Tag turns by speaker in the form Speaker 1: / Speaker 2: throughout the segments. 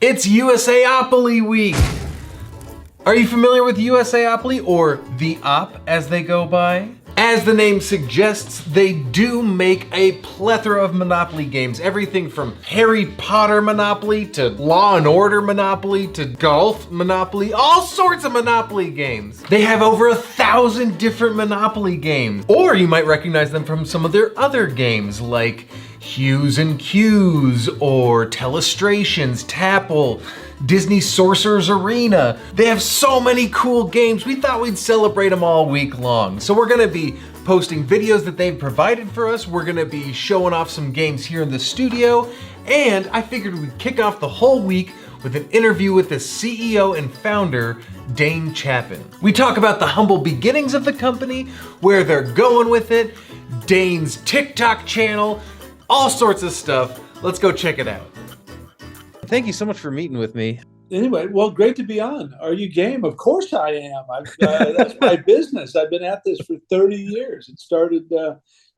Speaker 1: It's USAopoly week! Are you familiar with USAopoly, or the Op as they go by? As the name suggests, they do make a plethora of Monopoly games. Everything from Harry Potter Monopoly to Law and Order Monopoly to Golf Monopoly, all sorts of Monopoly games. They have over 1,000 different Monopoly games. Or you might recognize them from some of their other games like Hues and Cues or Telestrations, Tapple, Disney Sorcerer's Arena. They have so many cool games. We thought we'd celebrate them all week long. So we're gonna be posting videos that they've provided for us. We're gonna be showing off some games here in the studio. And I figured we'd kick off the whole week with an interview with the CEO and founder, Dane Chapin. We talk about the humble beginnings of the company, where they're going with it, Dane's TikTok channel, all sorts of stuff. Let's go check it out. Thank you so much for meeting with me.
Speaker 2: Anyway, well, great to be on. Are you game? Of course I am. That's my business. I've been at this for 30 years. It started,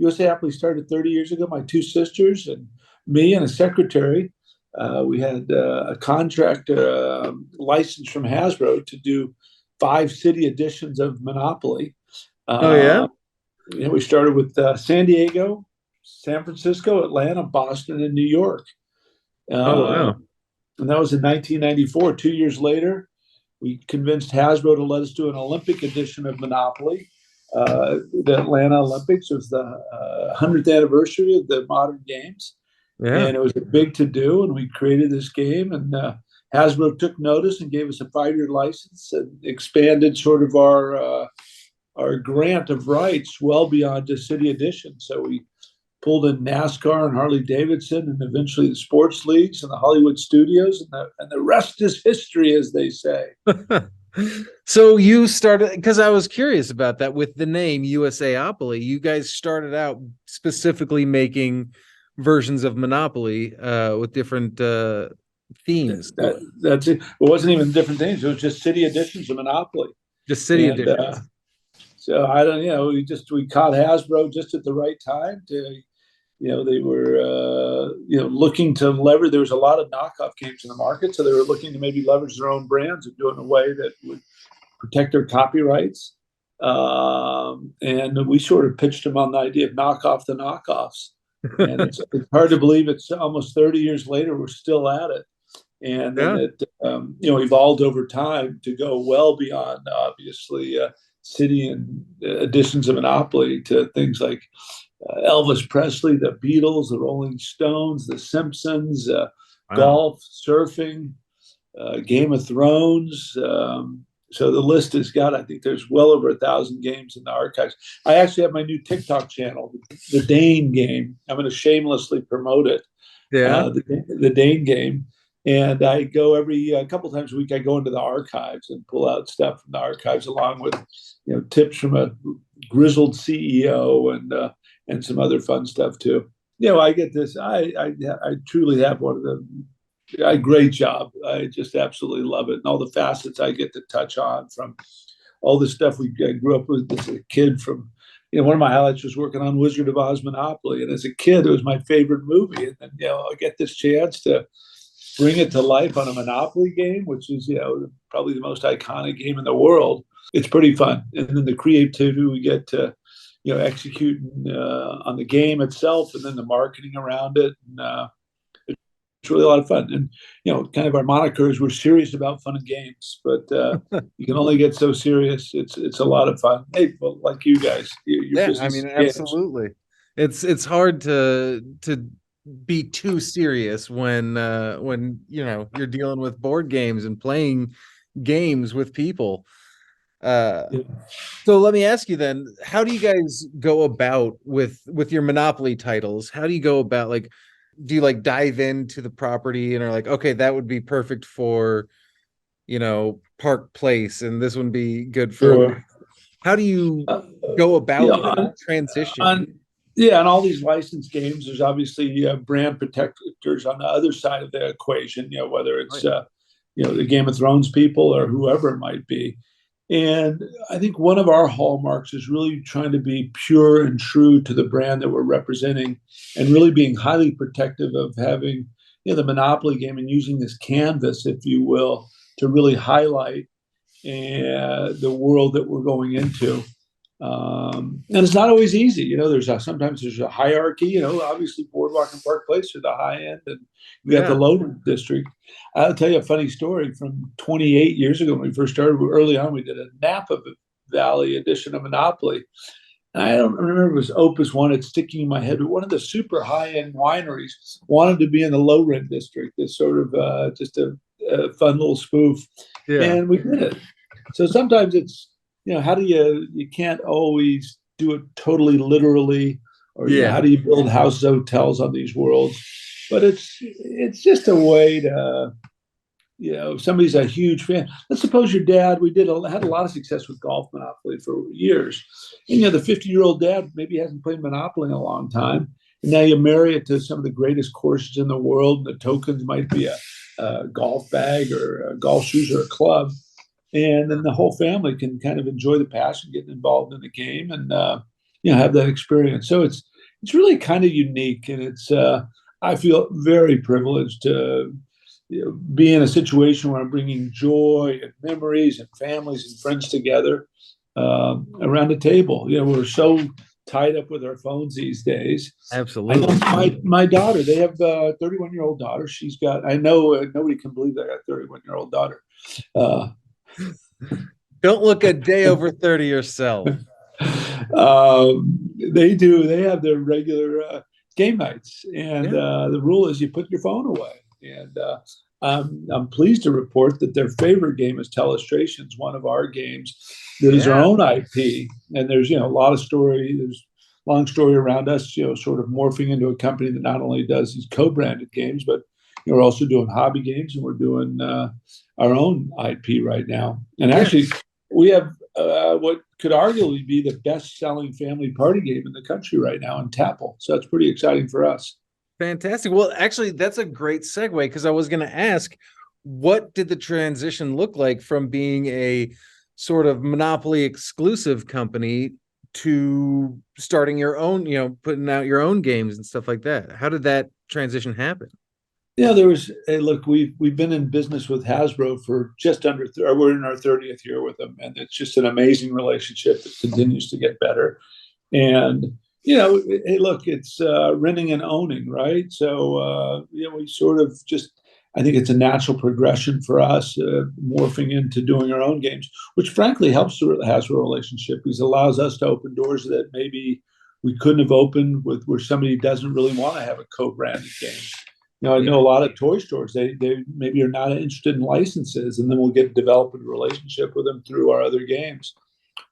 Speaker 2: USAopoly started 30 years ago. My two sisters and me and a secretary. We had a contract license from Hasbro to do 5 city editions of Monopoly.
Speaker 1: Oh, yeah?
Speaker 2: We started with San Diego, San Francisco, Atlanta, Boston, and New York.
Speaker 1: Oh, wow.
Speaker 2: And that was in 1994. 2 years later, we convinced Hasbro to let us do an Olympic edition of Monopoly. The Atlanta Olympics was the 100th anniversary of the modern games.
Speaker 1: Yeah.
Speaker 2: And it was a big to-do, and we created this game. And Hasbro took notice and gave us a 5-year license and expanded sort of our grant of rights well beyond just city edition. So we pulled in NASCAR and Harley Davidson, and eventually the sports leagues and the Hollywood studios, and the rest is history, as they say.
Speaker 1: So you started, because I was curious about that with the name USAopoly. You guys started out specifically making versions of Monopoly with different themes.
Speaker 2: That's it. It wasn't even different things. It was just city editions of Monopoly.
Speaker 1: Just city editions.
Speaker 2: So I don't, we caught Hasbro just at the right time to. They were, looking to leverage. There was a lot of knockoff games in the market, so they were looking to maybe leverage their own brands and do it in a way that would protect their copyrights. And we sort of pitched them on the idea of knock off the knockoffs. And it's hard to believe it's almost 30 years later, we're still at it. And then it, evolved over time to go well beyond, obviously, city and editions of Monopoly to things like Elvis Presley, the Beatles, the Rolling Stones, the Simpsons, golf, surfing, Game of Thrones. So the list has got, I think there's well over 1,000 games in the archives. I actually have my new TikTok channel, the Dane game. I'm going to shamelessly promote it.
Speaker 1: Yeah.
Speaker 2: The Dane game. And I go a couple times a week, I go into the archives and pull out stuff from the archives along with, tips from a grizzled CEO and some other fun stuff too. I get this. I truly have one of the great job. I just absolutely love it, and all the facets I get to touch on, from all the stuff I grew up with as a kid. From one of my highlights was working on Wizard of Oz Monopoly, and as a kid, it was my favorite movie. And then I get this chance to bring it to life on a Monopoly game, which is probably the most iconic game in the world. It's pretty fun, and then the creativity we get to execute on the game itself, and then the marketing around it. And it's really a lot of fun. And, kind of our moniker is we're serious about fun and games, but you can only get so serious. It's a lot of fun. Hey, well, like you guys.
Speaker 1: Absolutely. It's hard to be too serious when you're dealing with board games and playing games with people. So let me ask you then, how do you guys go about with your Monopoly titles? How do you go about, do you dive into the property and are like, okay, that would be perfect for Park Place, and this would be good for how do you go about transition?
Speaker 2: And all these licensed games, there's obviously brand protectors on the other side of the equation, whether it's the Game of Thrones people or whoever it might be. And I think one of our hallmarks is really trying to be pure and true to the brand that we're representing, and really being highly protective of having the Monopoly game and using this canvas, if you will, to really highlight the world that we're going into. And it's not always easy. Sometimes there's a hierarchy. Obviously Boardwalk and Park Place are the high end, and we got the low district. I'll tell you a funny story from 28 years ago when we first started. Early on, we did a Napa Valley edition of Monopoly. And I don't remember if it was Opus One. It's sticking in my head, but one of the super high end wineries wanted to be in the low rent district. It's sort of just a fun little spoof, and we did it. So sometimes it's how do you can't always do it totally literally, or how do you build houses, hotels on these worlds? But it's just a way to if somebody's a huge fan. Let's suppose your dad. We had a lot of success with golf Monopoly for years, and the 50-year-old dad maybe hasn't played Monopoly in a long time, and now you marry it to some of the greatest courses in the world. And the tokens might be a golf bag or golf shoes or a club. And then the whole family can kind of enjoy the passion, getting involved in the game, and have that experience. So it's really kind of unique, and it's I feel very privileged to be in a situation where I'm bringing joy and memories and families and friends together around the table. We're so tied up with our phones these days.
Speaker 1: Absolutely.
Speaker 2: I know my daughter. They have a 31-year-old daughter. She's got. I know nobody can believe they got a 31-year-old daughter.
Speaker 1: Don't look a day over 30 yourself.
Speaker 2: They do. They have their regular game nights, and the rule is you put your phone away. And I'm pleased to report that their favorite game is Telestrations, one of our games that is our own IP. And there's a lot of story. There's long story around us, sort of morphing into a company that not only does these co-branded games, but we're also doing hobby games, and we're doing our own IP right now. And actually, we have what could arguably be the best-selling family party game in the country right now in Tapple. So that's pretty exciting for us.
Speaker 1: Fantastic. Well, actually, that's a great segue, because I was going to ask, what did the transition look like from being a sort of Monopoly exclusive company to starting your own, putting out your own games and stuff like that? How did that transition happen?
Speaker 2: Look, we've been in business with Hasbro for just under, we're in our 30th year with them, and it's just an amazing relationship that continues to get better. And hey, look, it's renting and owning, right? So we sort of just, I think it's a natural progression for us, morphing into doing our own games, which frankly helps the Hasbro relationship, because it allows us to open doors that maybe we couldn't have opened with, where somebody doesn't really want to have a co-branded game. I know a lot of toy stores, they maybe are not interested in licenses, and then we'll get develop a relationship with them through our other games.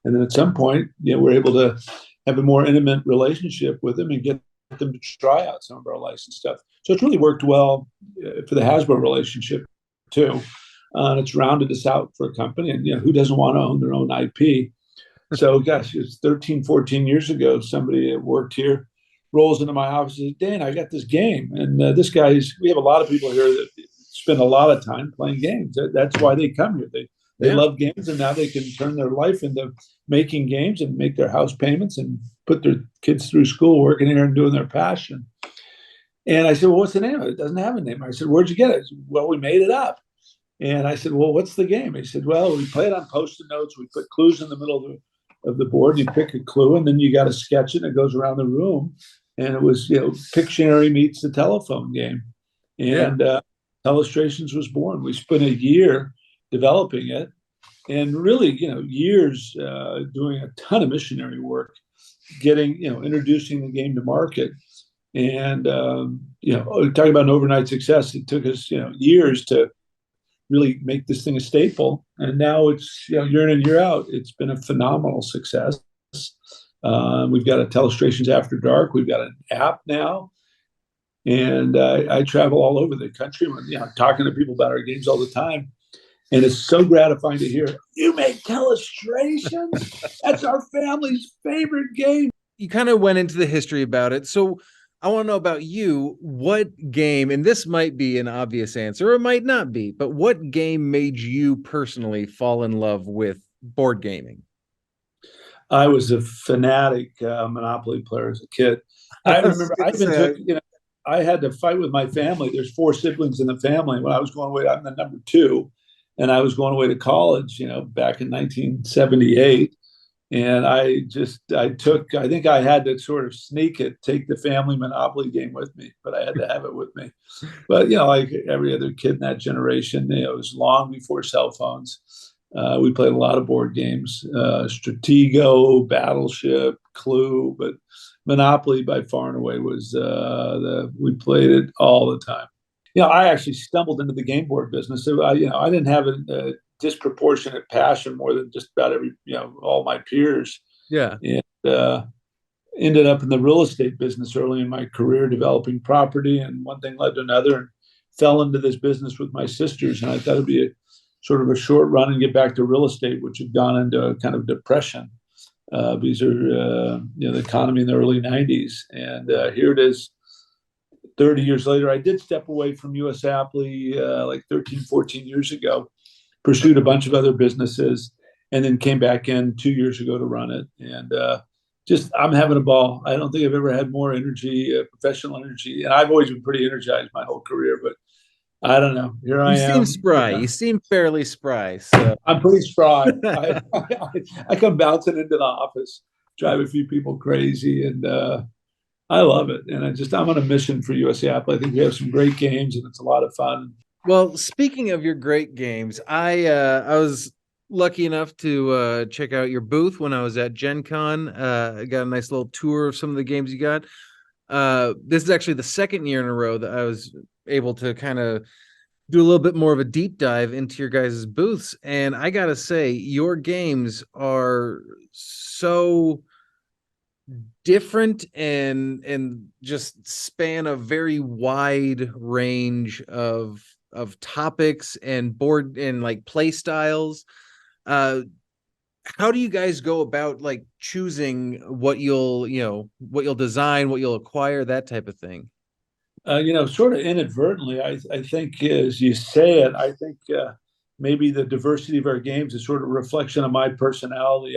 Speaker 2: And then at some point, we're able to have a more intimate relationship with them and get them to try out some of our licensed stuff. So it's really worked well for the Hasbro relationship too. And it's rounded us out for a company, and who doesn't want to own their own IP? So gosh, it's 13, 14 years ago, somebody that worked here rolls into my office and says, Dane, I got this game. And we have a lot of people here that spend a lot of time playing games. That's why they come here. They love games, and now they can turn their life into making games and make their house payments and put their kids through school, working here and doing their passion. And I said, well, what's the name of it? It doesn't have a name. I said, where'd you get it? Said, well, we made it up. And I said, well, what's the game? He said, well, we play it on Post-it notes. We put clues in the middle of the board. You pick a clue, and then you got to sketch it, and it goes around the room. And it was, Pictionary meets the telephone game. And Illustrations was born. We spent a year developing it, and really, years doing a ton of missionary work, getting, introducing the game to market. And, talking about an overnight success, it took us, years to really make this thing a staple. And now it's, year in and year out, it's been a phenomenal success. We've got a Telestrations After Dark. We've got an app now. And I travel all over the country. I'm talking to people about our games all the time. And it's so gratifying to hear, you make Telestrations? That's our family's favorite game.
Speaker 1: You kind of went into the history about it. So I want to know about you. What game, and this might be an obvious answer, or it might not be, but what game made you personally fall in love with board gaming?
Speaker 2: I was a fanatic Monopoly player as a kid. I remember I even took, I had to fight with my family. There's four siblings in the family. When I was going away, I'm the number two, and I was going away to college, back in 1978. And I think I had to sort of sneak it, take the family Monopoly game with me, but I had to have it with me. But, like every other kid in that generation, it was long before cell phones. We played a lot of board games, Stratego, Battleship, Clue, but Monopoly by far and away was we played it all the time. I actually stumbled into the game board business. So I didn't have a disproportionate passion more than just about all my peers.
Speaker 1: Yeah.
Speaker 2: And ended up in the real estate business early in my career, developing property, and one thing led to another, and fell into this business with my sisters. And I thought it'd be a sort of a short run and get back to real estate, which had gone into a kind of depression because of the economy in the early 90s. And here it is 30 years later. I did step away from USAopoly like 13, 14 years ago, pursued a bunch of other businesses, and then came back in 2 years ago to run it. And I'm having a ball. I don't think I've ever had more energy, professional energy. And I've always been pretty energized my whole career, but I don't know. Here I am.
Speaker 1: You seem spry. You seem fairly spry. So
Speaker 2: I'm pretty spry. I come bouncing into the office, drive a few people crazy, and I love it. And I'm on a mission for USAopoly. I think we have some great games, and it's a lot of fun.
Speaker 1: Well, speaking of your great games, I was lucky enough to check out your booth when I was at Gen Con. I got a nice little tour of some of the games you got. This is actually the second year in a row that I was able to kind of do a little bit more of a deep dive into your guys' booths. And I gotta say, your games are so different and just span a very wide range of topics and board and like play styles. How do you guys go about like choosing what you'll design, what you'll acquire, that type of thing?
Speaker 2: Sort of inadvertently, I think as you say it, I think maybe the diversity of our games is sort of a reflection of my personality.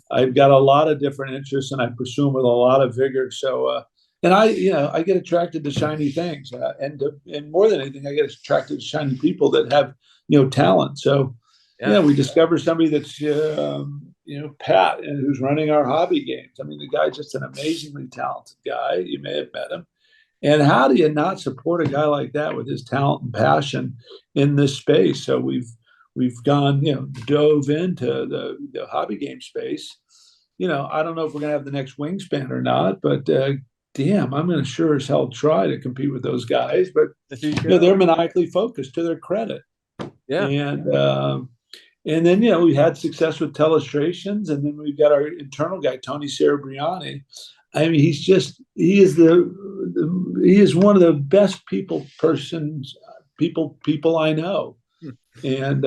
Speaker 2: I've got a lot of different interests, and I pursue them with a lot of vigor. So, and I get attracted to shiny things, and more than anything, I get attracted to shiny people that have talent. So, we discover somebody that's Pat, and who's running our hobby games. I mean, the guy's just an amazingly talented guy. You may have met him. And how do you not support a guy like that with his talent and passion in this space? So we've gone, dove into the hobby game space. I don't know if we're going to have the next Wingspan or not, but damn, I'm going to sure as hell try to compete with those guys. But they're maniacally focused, to their credit.
Speaker 1: Yeah.
Speaker 2: And then we had success with Telestrations, and then we've got our internal guy Tony Cerebriani. I mean, he is one of the best people I know, and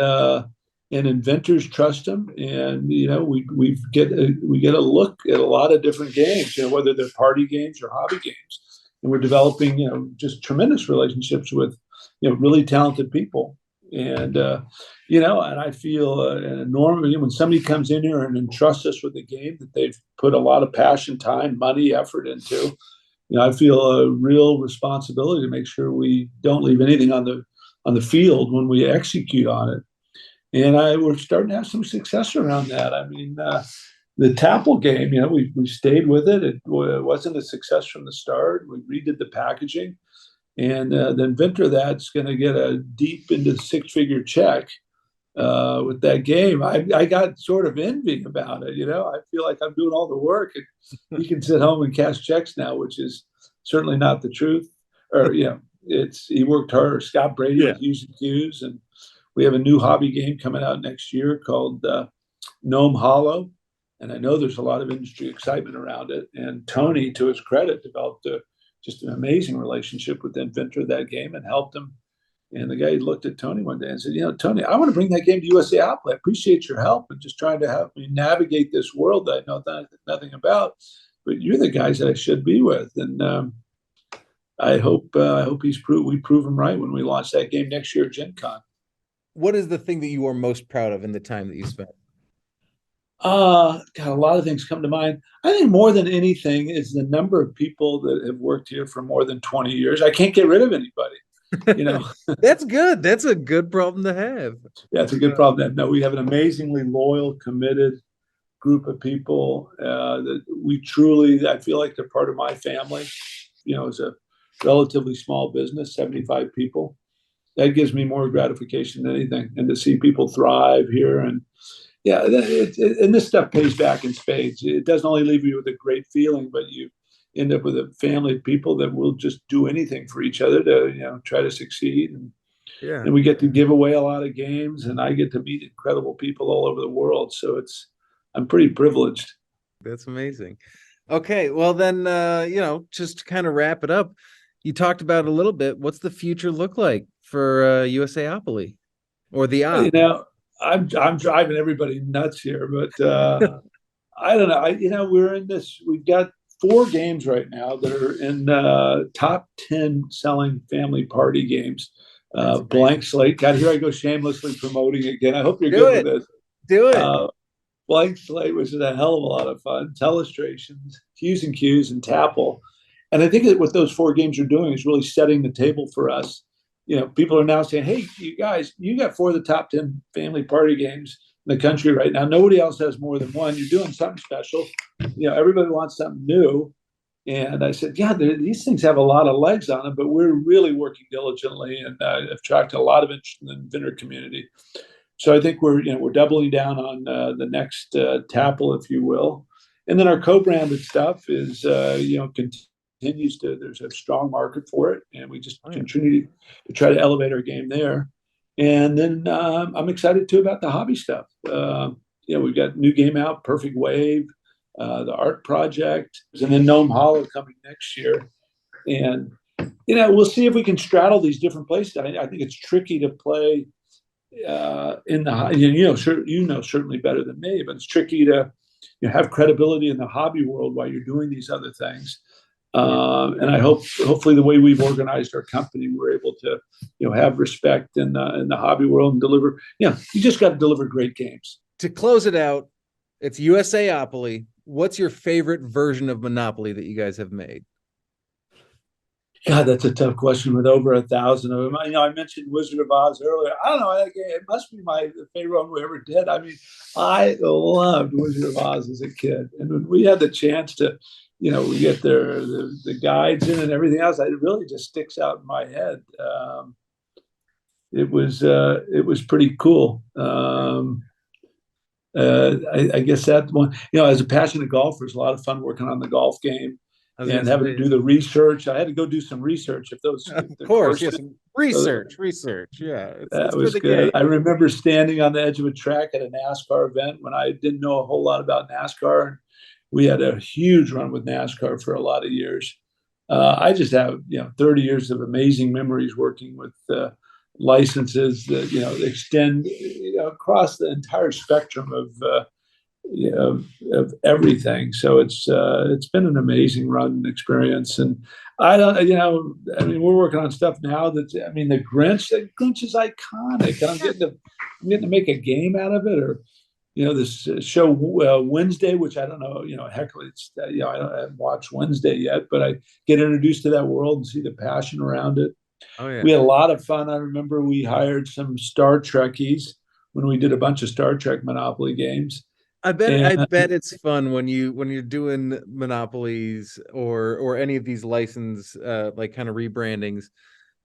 Speaker 2: inventors trust him, and we get a look at a lot of different games, whether they're party games or hobby games, and we're developing just tremendous relationships with really talented people. And and I feel an enormous when somebody comes in here and entrusts us with a game that they've put a lot of passion, time, money, effort into. I feel a real responsibility to make sure we don't leave anything on the field when we execute on it. And we're starting to have some success around that. I mean, the Tapple game, we stayed with it. It wasn't a success from the start. We redid the packaging. And the inventor of that's going to get a deep into the six-figure check with that game. I got sort of envy about it. I feel like I'm doing all the work, and he can sit home and cash checks now, which is certainly not the truth. Or he worked hard. Scott Brady with Hughes and Hughes, and we have a new hobby game coming out next year called Gnome Hollow, and I know there's a lot of industry excitement around it. And Tony, to his credit, developed just an amazing relationship with the inventor of that game and helped him. And the guy looked at Tony one day and said, Tony, I want to bring that game to USAopoly. I appreciate your help and just trying to help me navigate this world that I know nothing about. But you're the guys that I should be with. And I hope we prove him right when we launch that game next year at Gen Con.
Speaker 1: What is the thing that you are most proud of in the time that you spent?
Speaker 2: God, a lot of things come to mind. I think more than anything is the number of people that have worked here for more than 20 years. I can't get rid of anybody, you know.
Speaker 1: That's good. That's a good problem to have.
Speaker 2: Yeah, it's a good problem. No, we have an amazingly loyal, committed group of people that we truly, I feel like they're part of my family. It's a relatively small business, 75 people. That gives me more gratification than anything. And to see people thrive here, and yeah, and this stuff pays back in spades. It doesn't only leave you with a great feeling, but you end up with a family of people that will just do anything for each other to, try to succeed.
Speaker 1: Yeah,
Speaker 2: And we get to give away a lot of games, and I get to meet incredible people all over the world. So I'm pretty privileged.
Speaker 1: that's amazing. Okay, well then, just to kind of wrap it up, you talked about a little bit. What's the future look like for USAopoly or the
Speaker 2: You
Speaker 1: op?
Speaker 2: know, I'm driving everybody nuts here, but I don't know. We're in this. We've got four games right now that are in top 10 selling family party games.
Speaker 1: That's
Speaker 2: Blank
Speaker 1: amazing.
Speaker 2: Slate. God, here I go shamelessly promoting again. I hope you're
Speaker 1: Do
Speaker 2: good with
Speaker 1: it.
Speaker 2: this.
Speaker 1: Do it.
Speaker 2: Uh, Blank Slate, which is a hell of a lot of fun. Telestrations, Q's and Q's, and Tapple. And I think that what those four games are doing is really setting the table for us. People are now saying, "Hey, you guys, you got four of the top 10 family party games in the country right now. Nobody else has more than one. You're doing something special. Everybody wants something new." And I said, "Yeah, these things have a lot of legs on them, but we're really working diligently and attracted a lot of interest in the vendor community." So I think we're doubling down on the next Tapple, if you will, and then our co-branded stuff is continues to, there's a strong market for it, and we just
Speaker 1: Oh, yeah.
Speaker 2: continue to try to elevate our game there. And then I'm excited too about the hobby stuff. We've got new game out, Perfect Wave, the art project, and then Gnome Hollow coming next year. And we'll see if we can straddle these different places. I think it's tricky to play in the certainly better than me, but it's tricky to have credibility in the hobby world while you're doing these other things.
Speaker 1: Yeah.
Speaker 2: And I hopefully the way we've organized our company, we're able to have respect in the hobby world and deliver. You just got to deliver great games.
Speaker 1: To close it out, it's USAopoly. What's your favorite version of Monopoly that you guys have made?
Speaker 2: God, that's a tough question with over 1,000 of them. I mentioned Wizard of Oz earlier. I don't know. It must be my favorite one we ever did. I mean, I loved Wizard of Oz as a kid. And when we had the chance to, we get the guides in and everything else, it really just sticks out in my head. It was pretty cool. I guess that one, as a passionate golfer, it's a lot of fun working on the golf game
Speaker 1: I was
Speaker 2: and
Speaker 1: gonna
Speaker 2: having to
Speaker 1: say,
Speaker 2: do the research. I had to go do some research
Speaker 1: of
Speaker 2: if the
Speaker 1: course,
Speaker 2: course.
Speaker 1: yes. Research. Yeah, it's
Speaker 2: That
Speaker 1: for
Speaker 2: was
Speaker 1: the
Speaker 2: good.
Speaker 1: game.
Speaker 2: I remember standing on the edge of a track at a NASCAR event when I didn't know a whole lot about NASCAR. And we had a huge run with NASCAR for a lot of years. I just have 30 years of amazing memories working with licenses that extend across the entire spectrum of everything. So it's been an amazing run experience, and I don't, I mean, we're working on stuff now that's, I mean, the Grinch is iconic, and I'm getting to make a game out of it, or this show Wednesday, which I don't know, heck, it's I haven't watched Wednesday yet, but I get introduced to that world and see the passion around it.
Speaker 1: Oh yeah.
Speaker 2: We had a lot of fun. I remember we hired some Star Trekkies when we did a bunch of Star Trek Monopoly games.
Speaker 1: I
Speaker 2: And
Speaker 1: bet it's fun when you're doing monopolies or any of these license like kind of rebrandings.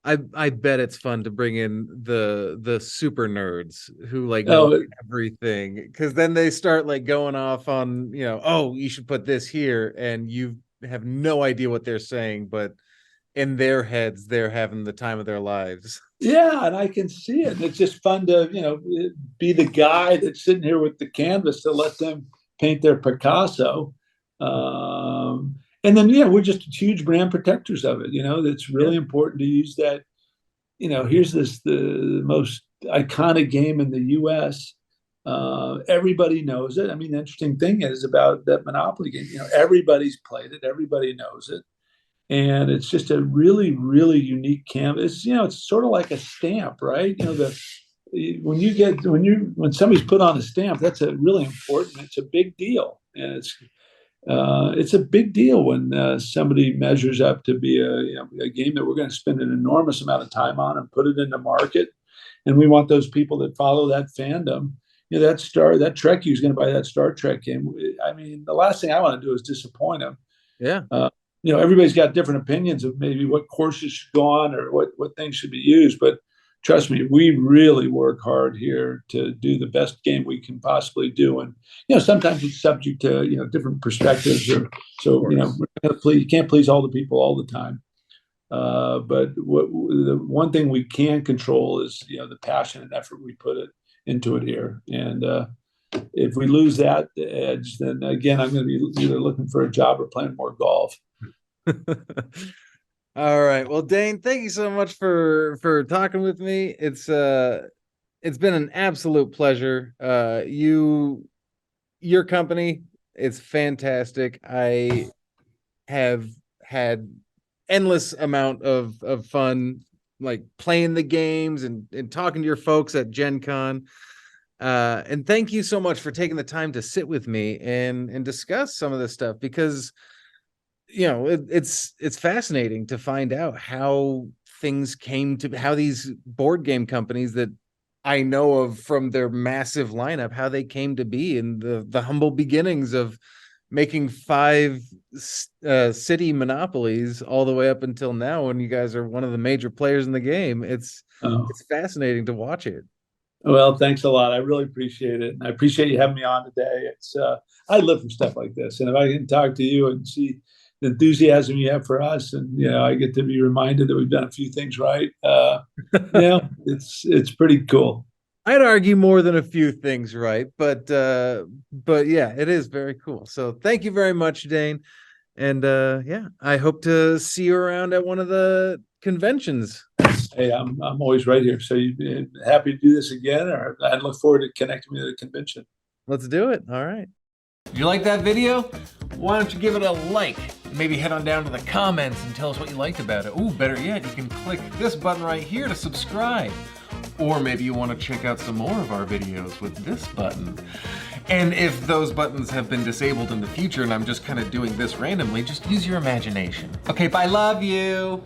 Speaker 1: I bet it's fun to bring in the super nerds who like know
Speaker 2: oh,
Speaker 1: everything, because then they start like going off on, oh, you should put this here, and you have no idea what they're saying, but in their heads they're having the time of their lives.
Speaker 2: yeah, and I can see it. It's just fun to, be the guy that's sitting here with the canvas to let them paint their Picasso. And then, we're just huge brand protectors of it. That's
Speaker 1: Yeah.
Speaker 2: really important to use that. Here's the most iconic game in the U.S. Everybody knows it. I mean, the interesting thing is about that Monopoly game. Everybody's played it. Everybody knows it, and it's just a really, really unique canvas. It's sort of like a stamp, right? when somebody's put on a stamp, that's a really important. It's a big deal, and it's a big deal when somebody measures up to be a game that we're going to spend an enormous amount of time on and put it in the market. And we want those people that follow that fandom. That Trekkie who's going to buy that Star Trek game. I mean, the last thing I want to do is disappoint them.
Speaker 1: Yeah.
Speaker 2: Everybody's got different opinions of maybe what courses should go on or what things should be used. But trust me, we really work hard here to do the best game we can possibly do. And, sometimes it's subject to, different perspectives. You can't please all the people all the time. But the one thing we can control is, the passion and effort we put into it here. And if we lose that edge, then again, I'm going to be either looking for a job or playing more golf.
Speaker 1: All right. Well, Dane, thank you so much for talking with me. It's been an absolute pleasure. Your company, it's fantastic. I have had endless amount of fun, like playing the games and talking to your folks at Gen Con. And thank you so much for taking the time to sit with me and discuss some of this stuff, because it's fascinating to find out how things came to, how these board game companies that I know of from their massive lineup, how they came to be in the humble beginnings of making 5 city monopolies all the way up until now, when you guys are one of the major players in the game. It's fascinating to watch it.
Speaker 2: Well, thanks a lot. I really appreciate it. And I appreciate you having me on today. I live for stuff like this. And if I can talk to you and see the enthusiasm you have for us, and I get to be reminded that we've done a few things right, it's pretty cool.
Speaker 1: I'd argue more than a few things right, but yeah, it is very cool. So thank you very much, Dane. And I hope to see you around at one of the conventions.
Speaker 2: Hey, I'm always right here. So you're happy to do this again, or I look forward to connecting with the convention.
Speaker 1: Let's do it. All right. If you like that video, why don't you give it a like? Maybe head on down to the comments and tell us what you liked about it. Ooh, better yet, you can click this button right here to subscribe. Or maybe you want to check out some more of our videos with this button. And if those buttons have been disabled in the future and I'm just kind of doing this randomly, just use your imagination. Okay, bye, love you.